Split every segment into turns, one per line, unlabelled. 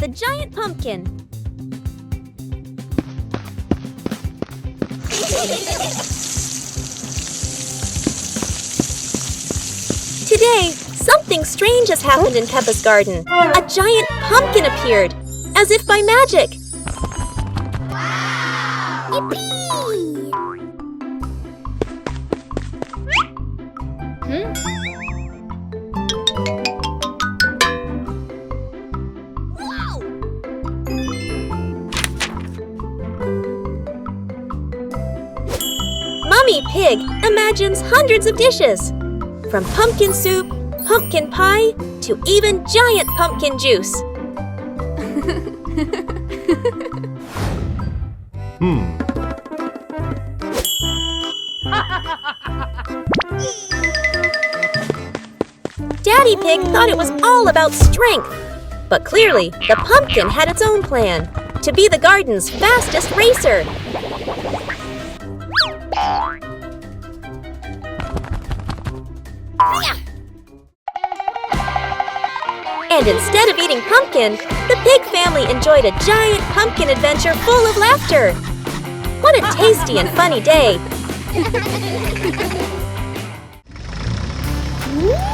the giant pumpkin. Today, something strange has happened in Peppa's garden. A giant pumpkin appeared, as if by magic.
Yippee!
Mummy Pig imagines hundreds of dishes, from pumpkin soup, pumpkin pie, to even giant pumpkin juice. Daddy Pig thought it was all about strength, but clearly the pumpkin had its own plan, to be the garden's fastest racer. And instead of eating pumpkin, the pig family enjoyed a giant pumpkin adventure full of laughter. What a tasty and funny day!
Whoa!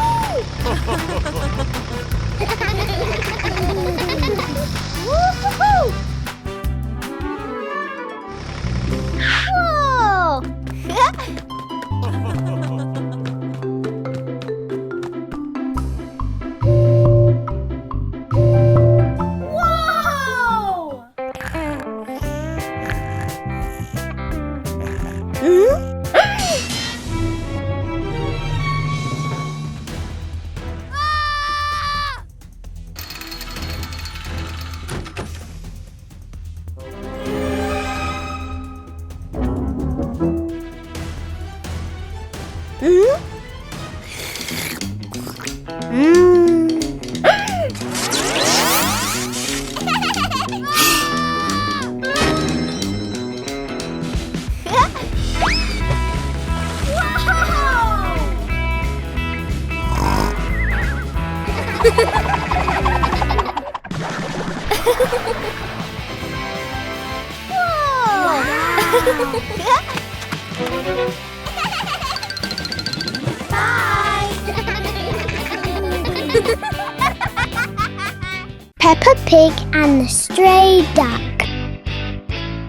Peppa Pig and the Stray Duck.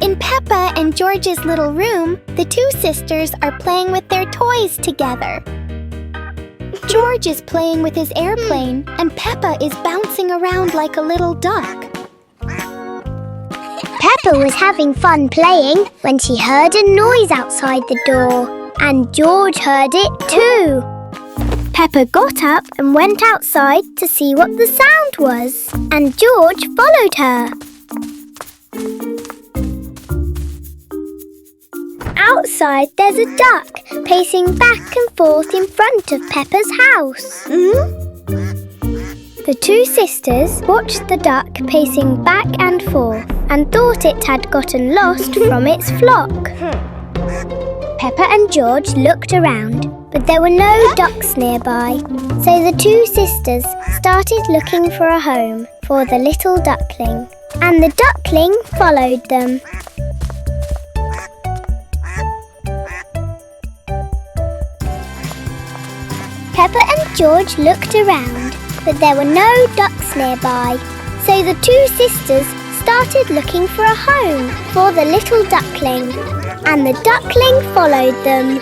In Peppa and George's little room, the two sisters are playing with their toys together. George is playing with his airplane, and Peppa is bouncing around like a little duck.
Peppa was having fun playing when she heard a noise outside the door, and George heard it too.
Peppa got up and went outside to see what the sound was, and George followed her. Outside, there's a duck pacing back and forth in front of Peppa's house. The two sisters watched the duck pacing back and forth and thought it had gotten lost from its flock. Peppa and George looked around, but there were no ducks nearby, so the two sisters started looking for a home for the little duckling, and the duckling followed them. Peppa and George looked around, but there were no ducks nearby, so the two sisters started looking for a home for the little duckling, and the duckling followed them.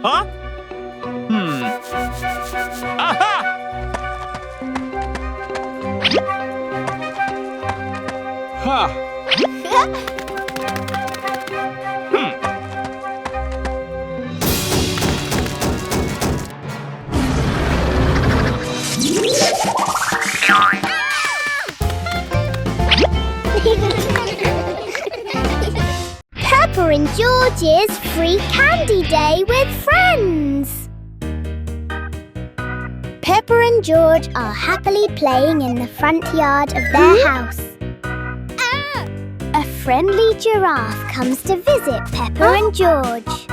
Huh? Aha! Huh.
Peppa and George's free candy day with friends. Peppa and George are happily playing in the front yard of their house. A friendly giraffe comes to visit Peppa and George.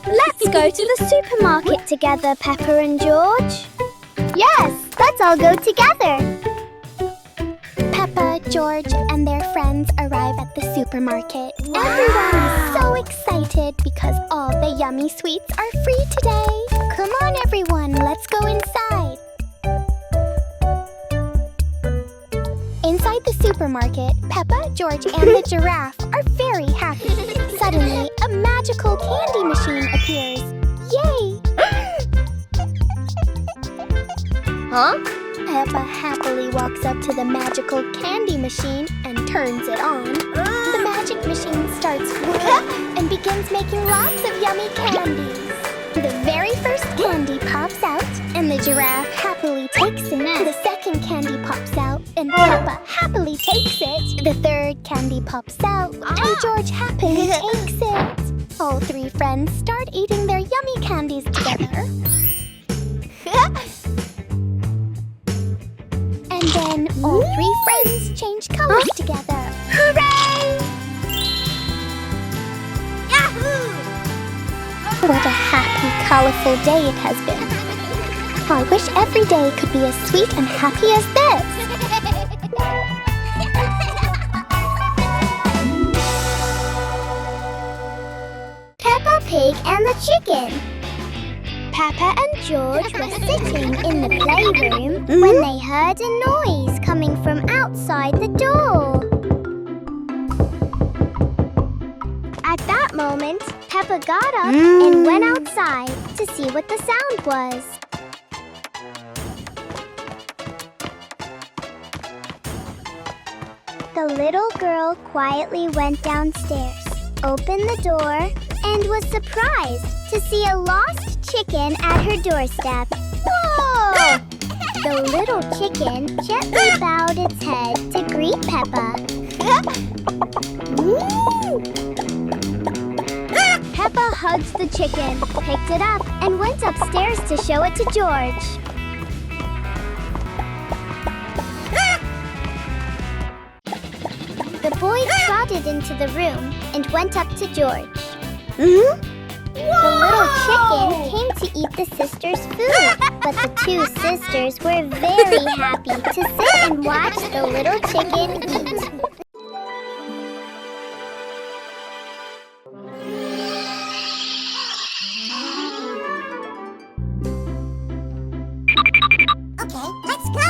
Let's go to the supermarket together, Peppa and George. Yes, let's all go together. Peppa, George, and their friends arrive at the supermarket. Wow. Everyone is so excited because all the yummy sweets are free today. Come on, everyone, let's go inside. Inside the supermarket, Peppa, George, and the giraffe are very happy. Suddenly, a magical candy machine appears. Yay!
Huh?
Peppa happily walks up to the magical candy machine and turns it on. The magic machine starts working and begins making lots of yummy candies. The very first candy pops out and the giraffe happily takes it. The second candy pops out and Peppa happily takes it. The third candy pops out and George happily takes it. All three friends start eating their yummy candies together. And then all three friends change colors together. Hooray! Yahoo! What a happy, colorful day it has been. I wish every day could be as sweet and happy as this. Peppa Pig and the Chicken. Peppa and George were sitting in the playroom when they heard a noise coming from outside the door. At that moment, Peppa got up and went outside to see what the sound was. The little girl quietly went downstairs, opened the door, and was surprised to see a lost chicken at her doorstep. Whoa! The little chicken gently bowed its head to greet Peppa. Peppa hugged the chicken, picked it up, and went upstairs to show it to George. The boy trotted into the room and went up to George. The little chicken came to eat the sisters' food, but the two sisters were very happy to sit and watch the little chicken eat. Okay, let's go!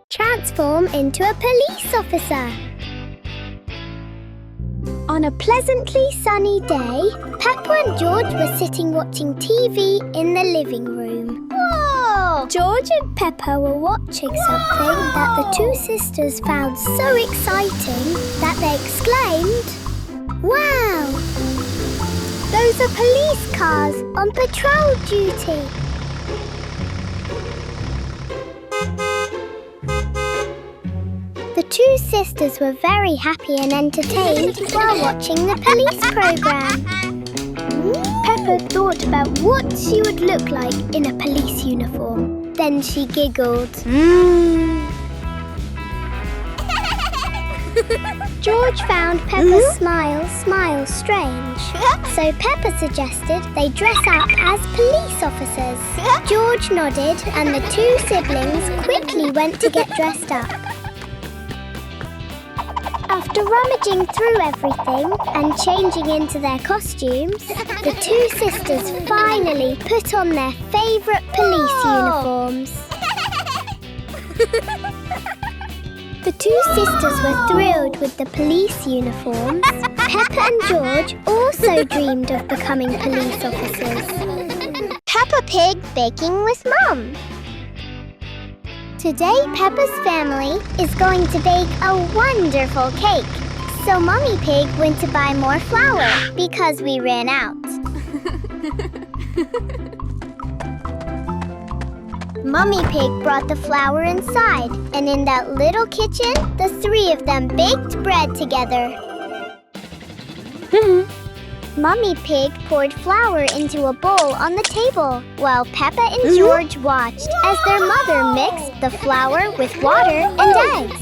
Transform into a police officer. On a pleasantly sunny day, Peppa and George were sitting watching TV in the living room. Whoa! George and Peppa were watching something that the two sisters found so exciting that they exclaimed, "Wow! Those are police cars on patrol duty!" The two sisters were very happy and entertained while watching the police program. Peppa thought about what she would look like in a police uniform. Then she giggled. George found Peppa's smile strange. So Peppa suggested they dress up as police officers. George nodded and the two siblings quickly went to get dressed up. After rummaging through everything and changing into their costumes, the two sisters finally put on their favourite police uniforms. The two sisters were thrilled with the police uniforms. Peppa and George also dreamed of becoming police officers. Peppa Pig baking with Mum. Today, Peppa's family is going to bake a wonderful cake. So Mummy Pig went to buy more flour because we ran out. Mummy Pig brought the flour inside, and in that little kitchen, the three of them baked bread together. Mummy Pig poured flour into a bowl on the table, while Peppa and George watched as their mother mixed the flour with water and eggs.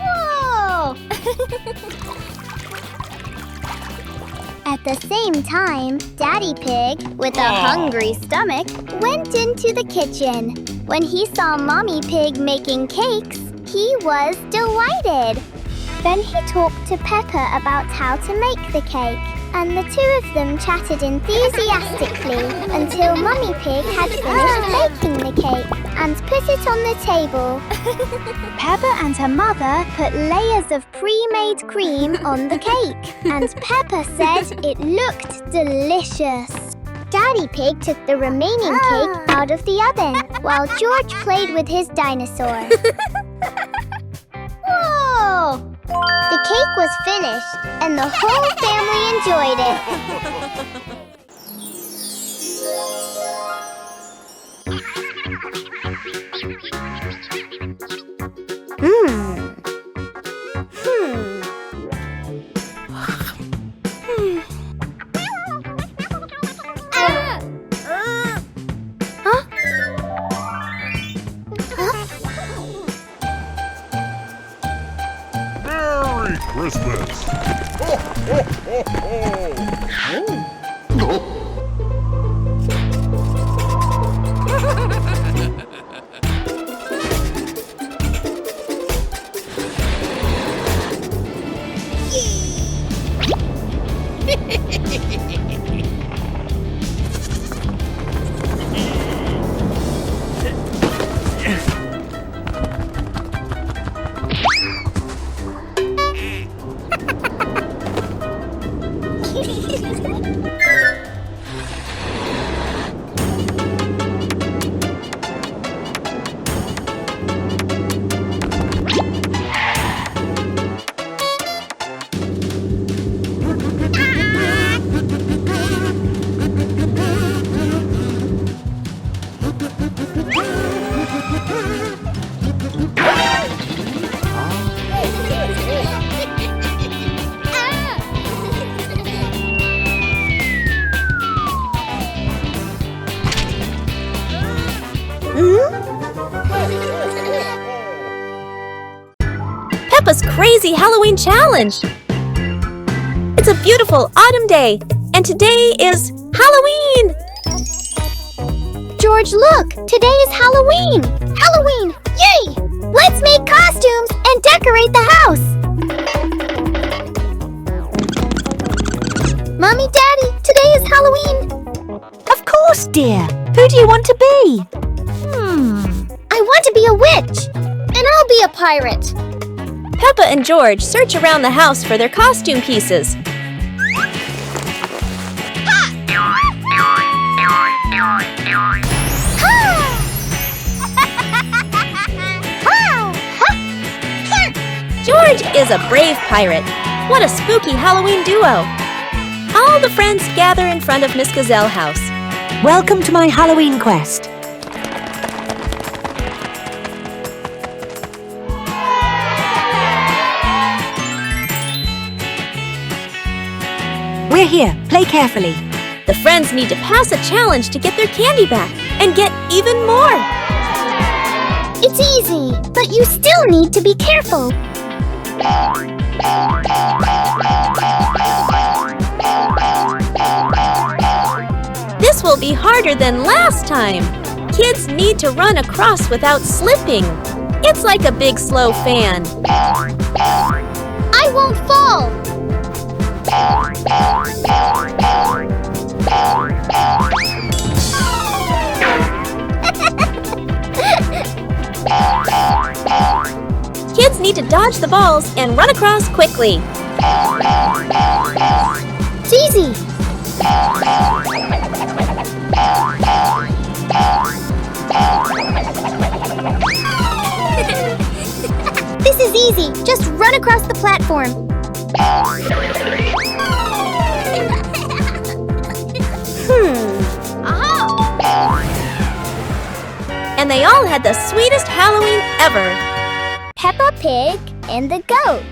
Whoa! At the same time, Daddy Pig, with a hungry stomach, went into the kitchen. When he saw Mommy Pig making cakes, he was delighted. Then he talked to Peppa about how to make the cake, and the two of them chatted enthusiastically until Mommy Pig had finished baking the cake and put it on the table. Peppa and her mother put layers of pre-made cream on the cake, and Peppa said it looked delicious. Daddy Pig took the remaining cake out of the oven, while George played with his dinosaur. Whoa! The cake was finished, and the whole family enjoyed
Merry Christmas! Ho, ho, ho, ho!
Peppa's Crazy Halloween Challenge! It's a beautiful autumn day, and today is Halloween!
George, look! Today is Halloween! Halloween! Yay! Let's make costumes and decorate the house! Mommy, Daddy, today is Halloween!
Of course, dear. Who do you want to be?
I want to be a witch! And I'll be a pirate!
Peppa and George search around the house for their costume pieces. George is a brave pirate. What a spooky Halloween duo! All the friends gather in front of Miss Gazelle house.
Welcome to my Halloween quest. We're here. Play carefully.
The friends need to pass a challenge to get their candy back and get even more.
It's easy, but you still need to be careful.
This will be harder than last time. Kids need to run across without slipping. It's like a big slow fan.
I won't fall!
Kids need to dodge the balls and run across quickly.
It's easy! This is easy! Just run across the platform.
And they all had the sweetest Halloween ever.
Peppa Pig and the Goats.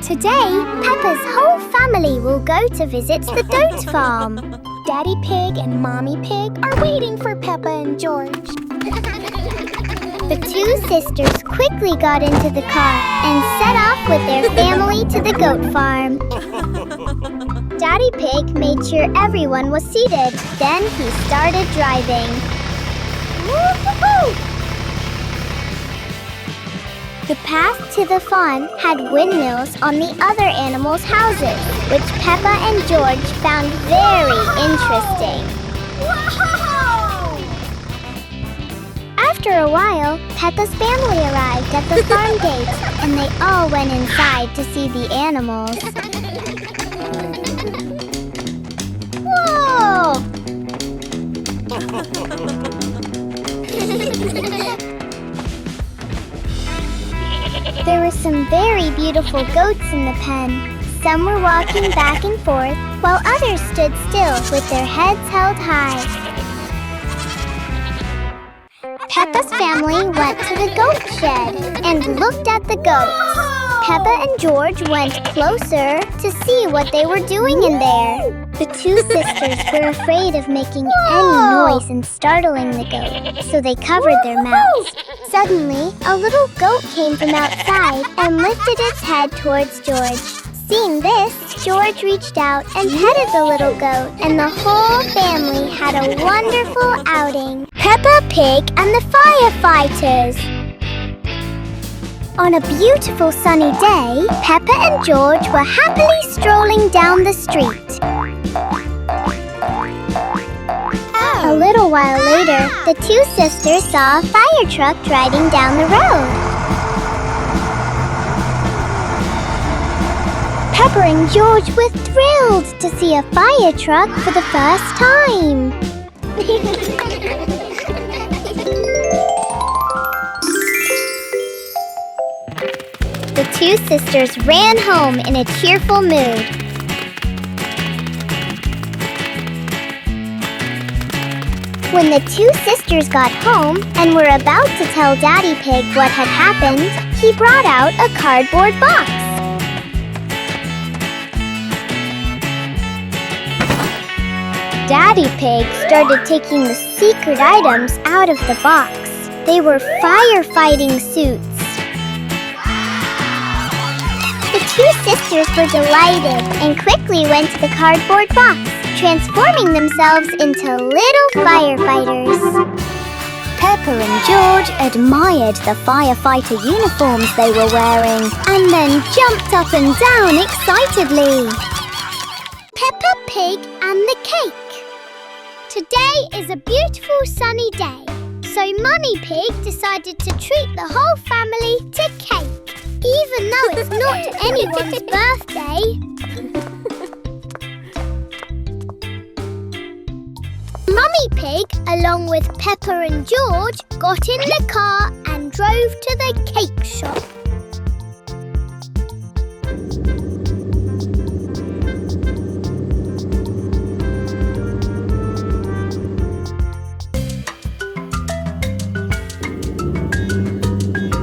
Today, Peppa's whole family will go to visit the goat farm.
Daddy Pig and Mommy Pig are waiting for Peppa and George.
The two sisters quickly got into the car and set off with their family to the goat farm. Daddy Pig made sure everyone was seated. Then he started driving. Woo-hoo-hoo! The path to the farm had windmills on the other animals' houses, which Peppa and George found very interesting.
Whoa!
After a while, Peppa's family arrived at the farm gate, and they all went inside to see the animals. Whoa! There were some very beautiful goats in the pen. Some were walking back and forth, while others stood still with their heads held high. Peppa's family went to the goat shed and looked at the goats. Peppa and George went closer to see what they were doing in there. The two sisters were afraid of making any noise and startling the goat, so they covered their mouths. Suddenly, a little goat came from outside and lifted its head towards George. Seeing this, George reached out and petted the little goat, and the whole family had a wonderful outing. Peppa Pig and the Firefighters. On a beautiful sunny day, Peppa and George were happily strolling down the street. A little while later, the two sisters saw a fire truck driving down the road. Peppa and George were thrilled to see a fire truck for the first time. The two sisters ran home in a cheerful mood. When the two sisters got home and were about to tell Daddy Pig what had happened, he brought out a cardboard box. Daddy Pig started taking the secret items out of the box. They were firefighting suits.
sisters were delighted and quickly went to the cardboard box, transforming themselves into little firefighters.
Peppa and George admired the firefighter uniforms they were wearing and then jumped up and down excitedly.
Peppa Pig and the Cake. Today is a beautiful sunny day, so Mummy Pig decided to treat the whole family to cake, even though it's not anyone's birthday. Mummy Pig, along with Peppa and George, got in the car and drove to the cake shop.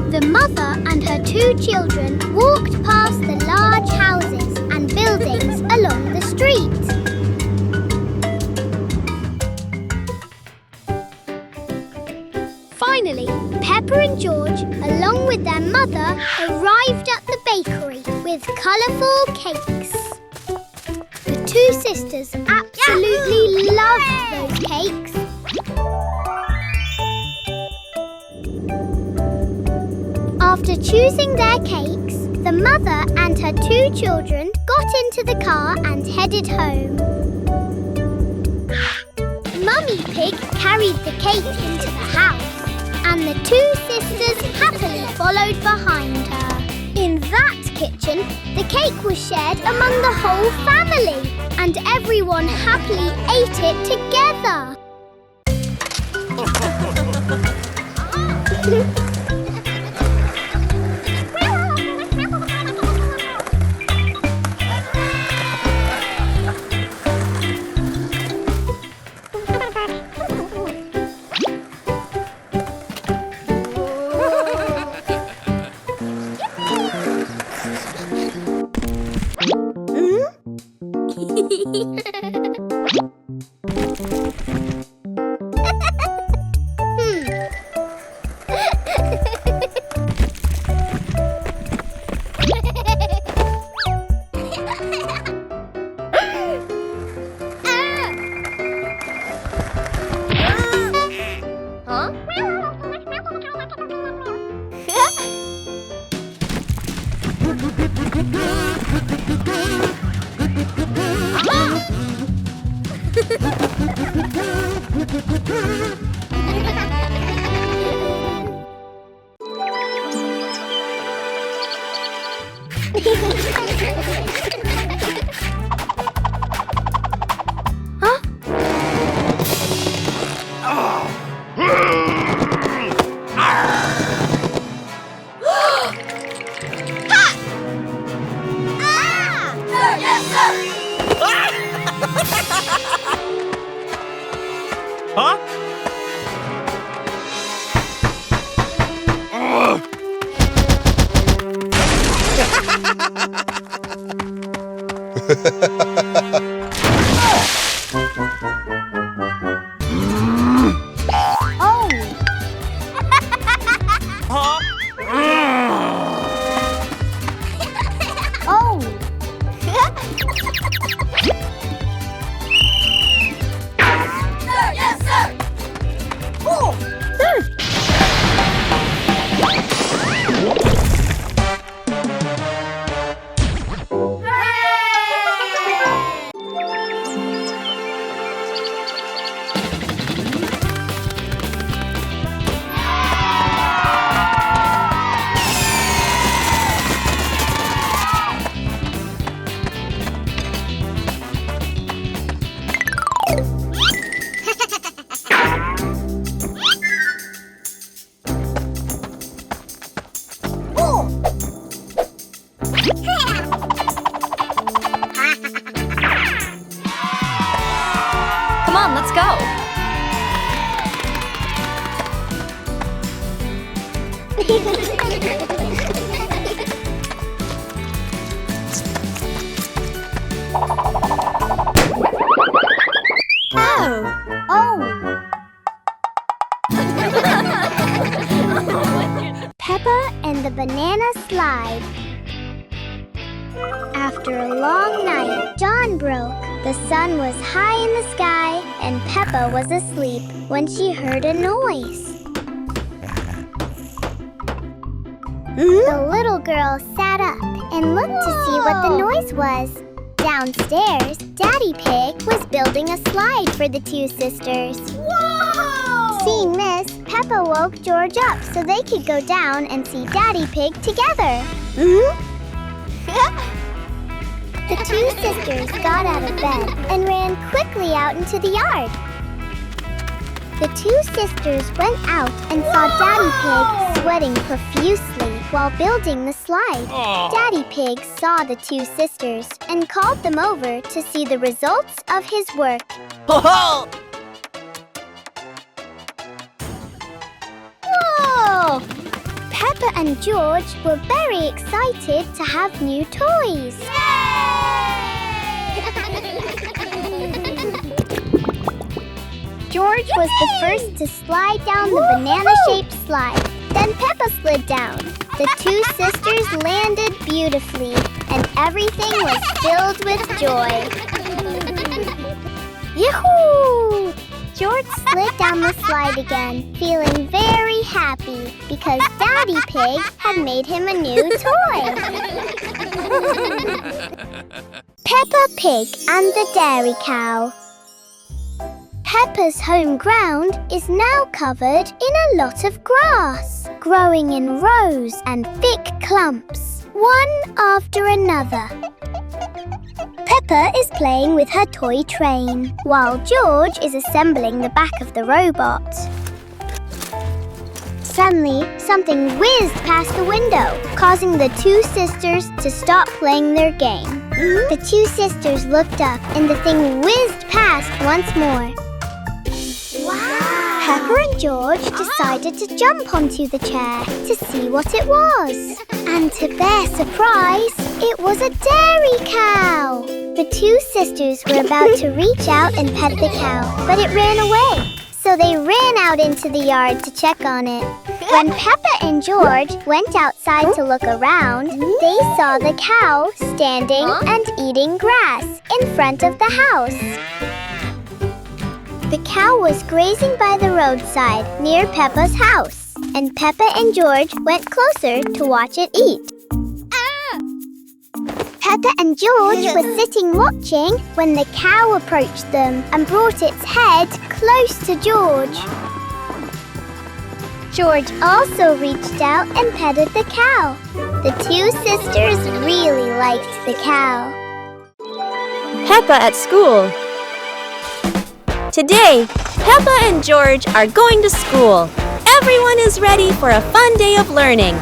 The mother and her 2 children walked past the large houses and buildings along the street. Finally, Peppa and George, along with their mother, arrived at the bakery with colourful cakes. The 2 sisters absolutely loved those cakes. After choosing their cakes, the mother and her 2 children got into the car and headed home. Mummy Pig carried the cake into the house, and the 2 sisters happily followed behind her. In that kitchen, the cake was shared among the whole family, and everyone happily ate it together.
After a long night, dawn broke. The sun was high in the sky, and Peppa was asleep when she heard a noise. The little girl sat up and looked to see what the noise was. Downstairs, Daddy Pig was building a slide for the two sisters. Whoa! Seeing this, Peppa woke George up so they could go down and see Daddy Pig together. The two sisters got out of bed and ran quickly out into the yard. The two sisters went out and saw Daddy Pig sweating profusely while building the slide. Daddy Pig saw the two sisters and called them over to see the results of his work. Whoa! Peppa and George were very excited to have new toys. George was the first to slide down the banana-shaped slide. Then Peppa slid down. The two sisters landed beautifully, and everything was filled with joy. Yoo-hoo! George slid down the slide again, feeling very happy because Daddy Pig had made him a new toy. Peppa Pig and the Dairy Cow. Peppa's home ground is now covered in a lot of grass, growing in rows and thick clumps, one after another. Peppa is playing with her toy train, while George is assembling the back of the robot. Suddenly, something whizzed past the window, causing the two sisters to stop playing their game. The two sisters looked up, and the thing whizzed past once more. Wow! Peppa and George decided to jump onto the chair to see what it was. And to their surprise, it was a dairy cow. The two sisters were about to reach out and pet the cow, but it ran away. So they ran out into the yard to check on it. When Peppa and George went outside to look around, they saw the cow standing and eating grass in front of the house. The cow was grazing by the roadside near Peppa's house, and Peppa and George went closer to watch it eat. Peppa and George were sitting watching when the cow approached them and brought its head close to George. George also reached out and petted the cow. The two sisters really liked the cow.
Peppa at school. Today, Peppa and George are going to school. Everyone is ready for a fun day of learning.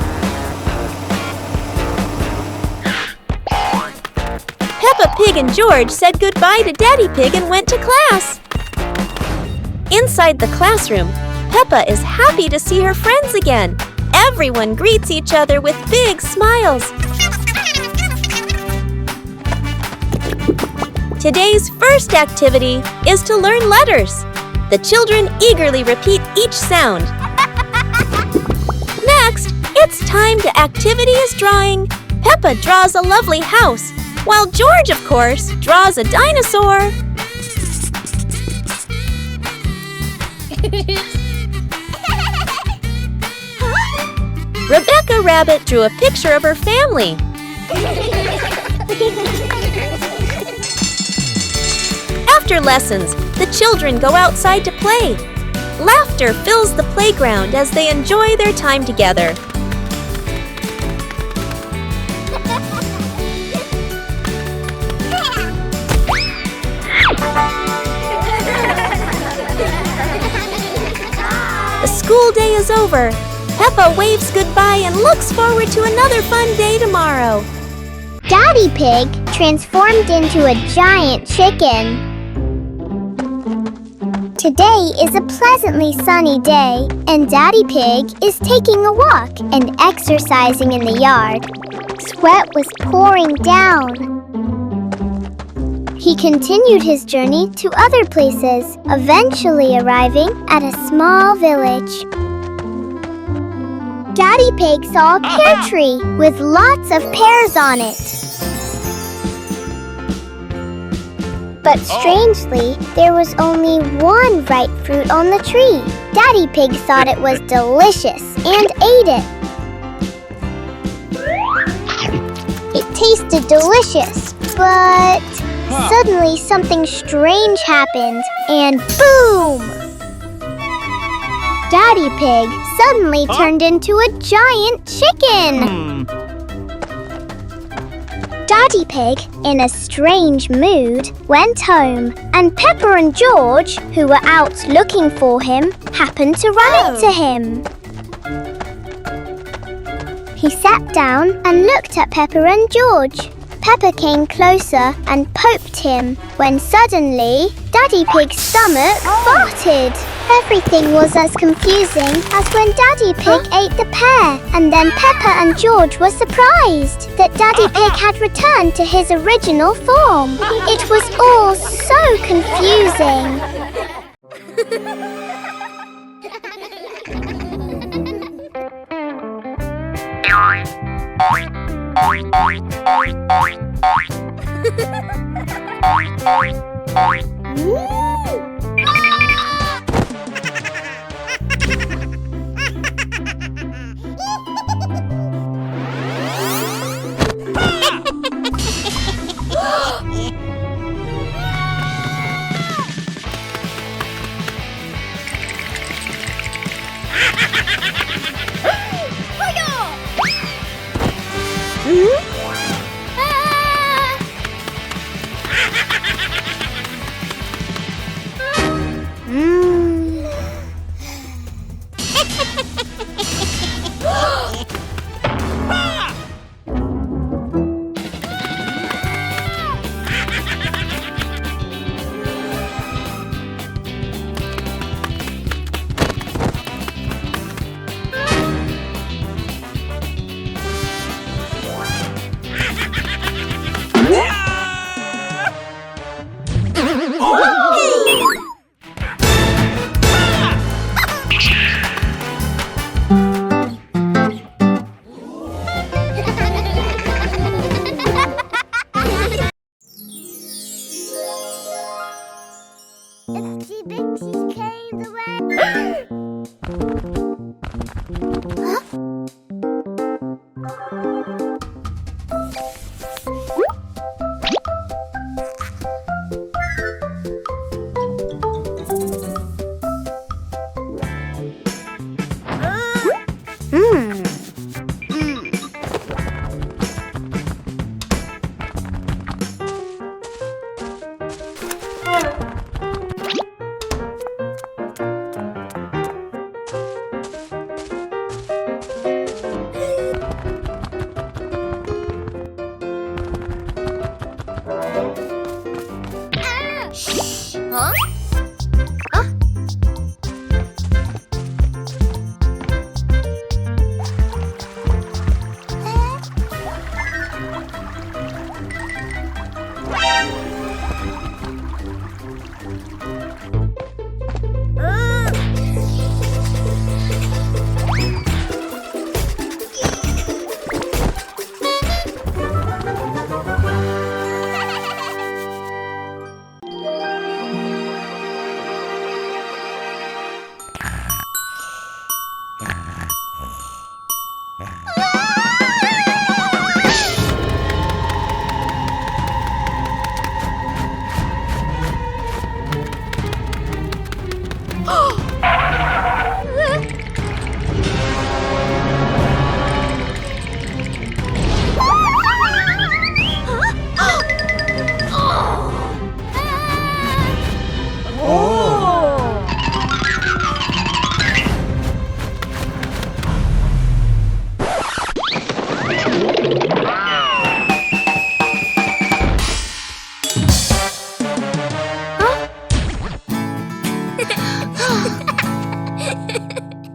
Peppa Pig and George said goodbye to Daddy Pig and went to class. Inside the classroom, Peppa is happy to see her friends again. Everyone greets each other with big smiles. Today's first activity is to learn letters. The children eagerly repeat each sound. Next, it's time to activities drawing. Peppa draws a lovely house, while George, of course, draws a dinosaur. Rebecca Rabbit drew a picture of her family. After lessons, the children go outside to play. Laughter fills the playground as they enjoy their time together. The school day is over. Peppa waves goodbye and looks forward to another fun day tomorrow.
Daddy Pig transformed into a giant chicken. Today is a pleasantly sunny day, and Daddy Pig is taking a walk and exercising in the yard. Sweat was pouring down. He continued his journey to other places, eventually arriving at a small village. Daddy Pig saw a pear tree with lots of pears on it.
But strangely, there was only one ripe fruit on the tree. Daddy Pig thought it was delicious and ate it. It tasted delicious, but suddenly something strange happened, and boom! Daddy Pig suddenly turned into a giant chicken. Daddy Pig, in a strange mood, went home, and Peppa and George, who were out looking for him, happened to run into him. He sat down and looked at Peppa and George. Peppa came closer and poked him, when suddenly Daddy Pig's stomach farted. Everything was as confusing as when Daddy Pig ate the pear, and then Peppa and George were surprised that Daddy Pig had returned to his original form. It was all so confusing.